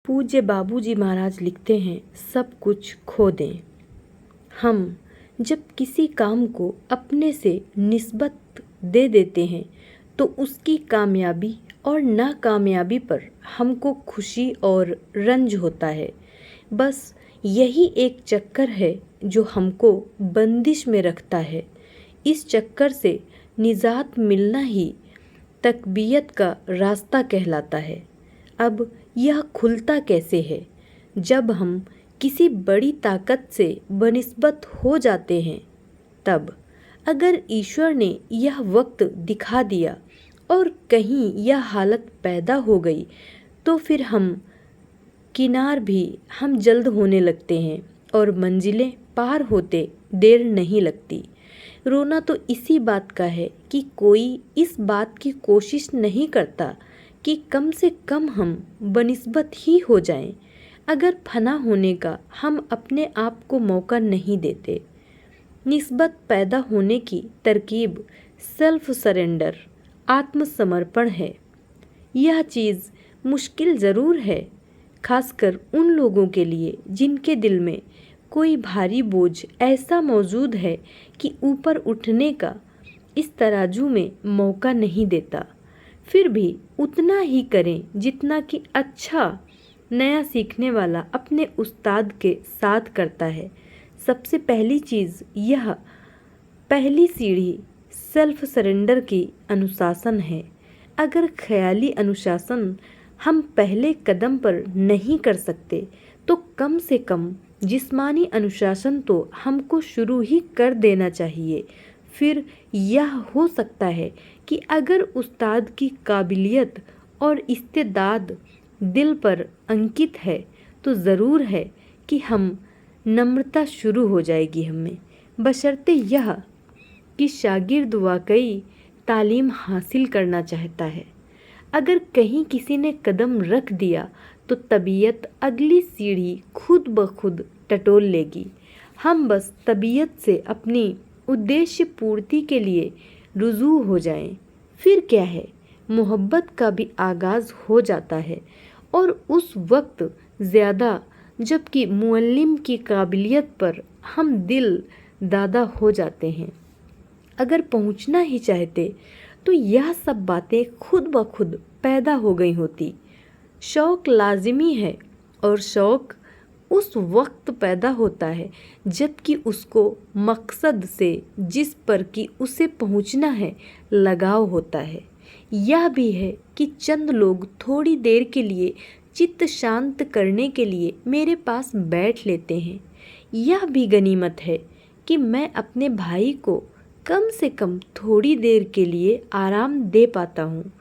पूज्य बाबूजी महाराज लिखते हैं, सब कुछ खो दें। हम जब किसी काम को अपने से निस्बत दे देते हैं तो उसकी कामयाबी और नाकामयाबी पर हमको खुशी और रंज होता है। बस यही एक चक्कर है जो हमको बंदिश में रखता है। इस चक्कर से निजात मिलना ही तकबीयत का रास्ता कहलाता है। अब यह खुलता कैसे है? जब हम किसी बड़ी ताकत से बनिस्बत हो जाते हैं तब। अगर ईश्वर ने यह वक्त दिखा दिया और कहीं यह हालत पैदा हो गई तो फिर हम जल्द होने लगते हैं और मंजिलें पार होते देर नहीं लगती। रोना तो इसी बात का है कि कोई इस बात की कोशिश नहीं करता कि कम से कम हम बनिस्बत ही हो जाएं। अगर फना होने का हम अपने आप को मौका नहीं देते। निस्बत पैदा होने की तरकीब सेल्फ सरेंडर, आत्मसमर्पण है। यह चीज़ मुश्किल ज़रूर है, खासकर उन लोगों के लिए जिनके दिल में कोई भारी बोझ ऐसा मौजूद है कि ऊपर उठने का इस तराजू में मौका नहीं देता। फिर भी उतना ही करें जितना कि अच्छा नया सीखने वाला अपने उस्ताद के साथ करता है। सबसे पहली चीज़ यह पहली सीढ़ी सेल्फ सरेंडर की अनुशासन है। अगर ख्याली अनुशासन हम पहले कदम पर नहीं कर सकते तो कम से कम जिस्मानी अनुशासन तो हमको शुरू ही कर देना चाहिए। फिर यह हो सकता है कि अगर उस्ताद की काबिलियत और इस्तेदाद दिल पर अंकित है तो ज़रूर है कि हम नम्रता शुरू हो जाएगी हमें, बशर्ते यह कि शागिर्द वाकई तालीम हासिल करना चाहता है। अगर कहीं किसी ने कदम रख दिया तो तबीयत अगली सीढ़ी खुद ब खुद टटोल लेगी। हम बस तबीयत से अपनी उद्देश्य पूर्ति के लिए रुजू हो जाएं। फिर क्या है, मोहब्बत का भी आगाज़ हो जाता है और उस वक्त ज़्यादा जबकि मुअल्लिम की काबिलियत पर हम दिल दादा हो जाते हैं। अगर पहुंचना ही चाहते तो यह सब बातें खुद ब खुद पैदा हो गई होती। शौक़ लाजिमी है और शौक़ उस वक्त पैदा होता है जबकि उसको मकसद से जिस पर कि उसे पहुंचना है लगाव होता है। यह भी है कि चंद लोग थोड़ी देर के लिए चित्त शांत करने के लिए मेरे पास बैठ लेते हैं। यह भी गनीमत है कि मैं अपने भाई को कम से कम थोड़ी देर के लिए आराम दे पाता हूँ।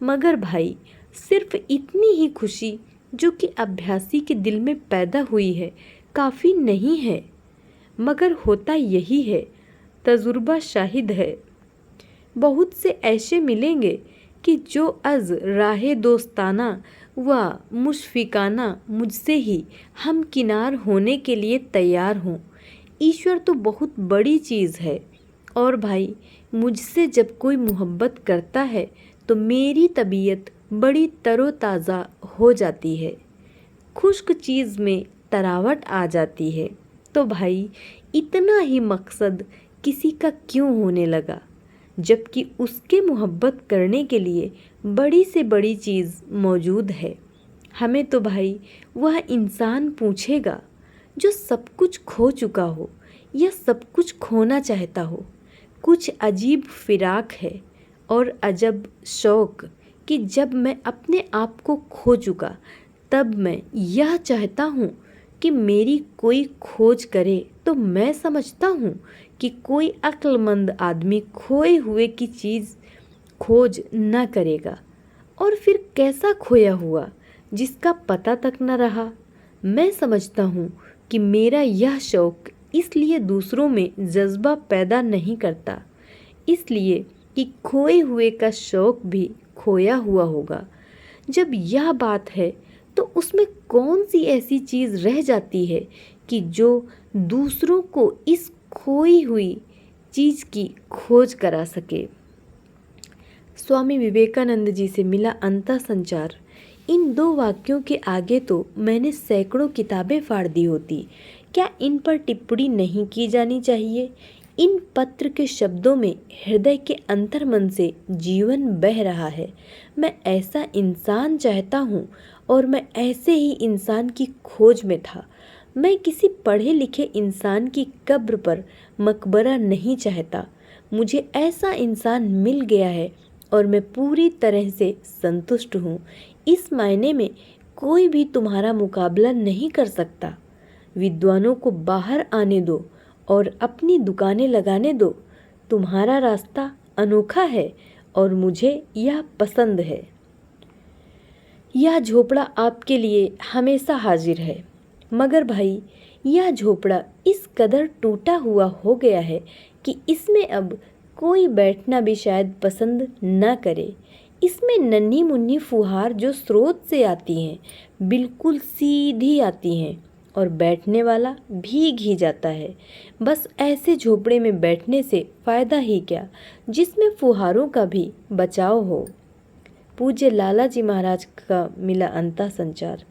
मगर भाई, सिर्फ इतनी ही खुशी जो कि अभ्यासी के दिल में पैदा हुई है काफ़ी नहीं है। मगर होता यही है, तजुर्बा शाहिद है। बहुत से ऐसे मिलेंगे कि जो अज़ राहे दोस्ताना व मुशफ़िकाना मुझसे ही हम किनार होने के लिए तैयार हों। ईश्वर तो बहुत बड़ी चीज़ है और भाई, मुझसे जब कोई मोहब्बत करता है तो मेरी तबीयत बड़ी तरोताज़ा हो जाती है, खुश्क चीज़ में तरावट आ जाती है। तो भाई, इतना ही मकसद किसी का क्यों होने लगा, जबकि उसके मोहब्बत करने के लिए बड़ी से बड़ी चीज़ मौजूद है। हमें तो भाई वह इंसान पूछेगा जो सब कुछ खो चुका हो या सब कुछ खोना चाहता हो। कुछ अजीब फिराक है और अजब शौक़ कि जब मैं अपने आप को खो चुका तब मैं यह चाहता हूँ कि मेरी कोई खोज करे। तो मैं समझता हूँ कि कोई अक्लमंद आदमी खोए हुए की चीज़ खोज न करेगा। और फिर कैसा खोया हुआ जिसका पता तक न रहा। मैं समझता हूँ कि मेरा यह शौक़ इसलिए दूसरों में जज्बा पैदा नहीं करता, इसलिए कि खोए हुए का शौक़ भी खोया हुआ होगा। जब यह बात है तो उसमें कौन सी ऐसी चीज़ रह जाती है कि जो दूसरों को इस खोई हुई चीज़ की खोज करा सके। स्वामी विवेकानंद जी से मिला अंतः संचार इन 2 वाक्यों के आगे तो मैंने सैकड़ों किताबें फाड़ दी होती। क्या इन पर टिप्पणी नहीं की जानी चाहिए? इन पत्र के शब्दों में हृदय के अंतर्मन से जीवन बह रहा है। मैं ऐसा इंसान चाहता हूँ और मैं ऐसे ही इंसान की खोज में था। मैं किसी पढ़े लिखे इंसान की कब्र पर मकबरा नहीं चाहता। मुझे ऐसा इंसान मिल गया है और मैं पूरी तरह से संतुष्ट हूँ। इस मायने में कोई भी तुम्हारा मुकाबला नहीं कर सकता। विद्वानों को बाहर आने दो और अपनी दुकानें लगाने दो। तुम्हारा रास्ता अनोखा है और मुझे यह पसंद है। यह झोपड़ा आपके लिए हमेशा हाजिर है। मगर भाई, यह झोपड़ा इस कदर टूटा हुआ हो गया है कि इसमें अब कोई बैठना भी शायद पसंद न करे। इसमें नन्ही मुन्नी फुहार जो स्रोत से आती हैं, बिल्कुल सीधी आती हैं और बैठने वाला भीग ही जाता है। बस ऐसे झोपड़े में बैठने से फ़ायदा ही क्या, जिसमें फुहारों का भी बचाव हो। पूज्य लालाजी महाराज का मिला अंता संचार।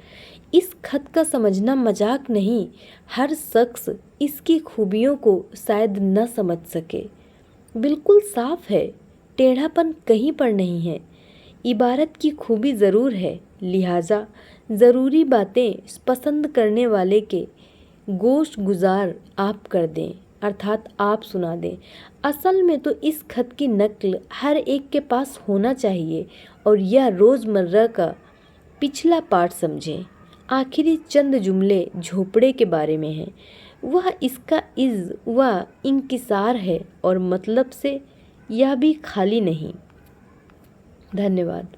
इस खत का समझना मजाक नहीं। हर शख्स इसकी खूबियों को शायद न समझ सके। बिल्कुल साफ है, टेढ़ापन कहीं पर नहीं है। इबारत की खूबी ज़रूर है, लिहाजा ज़रूरी बातें पसंद करने वाले के गोश गुजार आप कर दें, अर्थात आप सुना दें। असल में तो इस खत की नकल हर एक के पास होना चाहिए और यह रोज़मर्रा का पिछला पाठ समझें। आखिरी चंद जुमले झोपड़े के बारे में हैं। वह इसका इज़ व इंकिसार है और मतलब से यह भी खाली नहीं। धन्यवाद।